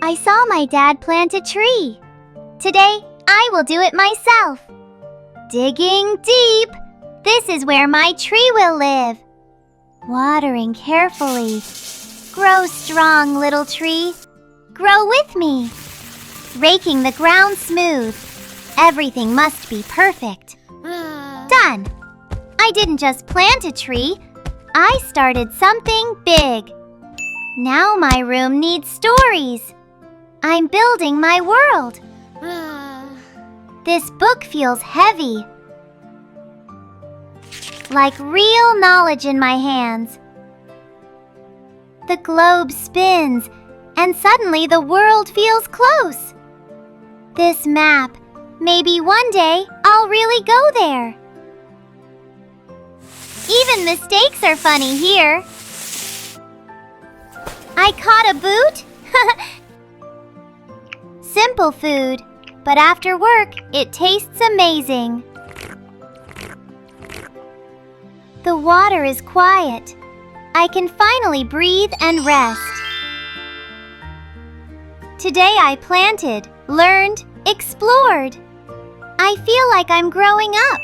I saw my dad plant a tree. Today, I will do it myself. Digging deep. This is where my tree will live. Watering carefully. Grow strong, little tree. Grow with me. Raking the ground smooth. Everything must be perfect. Done. I didn't just plant a tree. I started something big. Now my room needs stories. I'm building my world. This book feels heavy. Like real knowledge in my hands. The globe spins, and suddenly the world feels close. This map, maybe one day I'll really go there. Even mistakes are funny here. I caught a boot? Simple food, but after work, it tastes amazing. The water is quiet. I can finally breathe and rest. Today I planted, learned, explored. I feel like I'm growing up.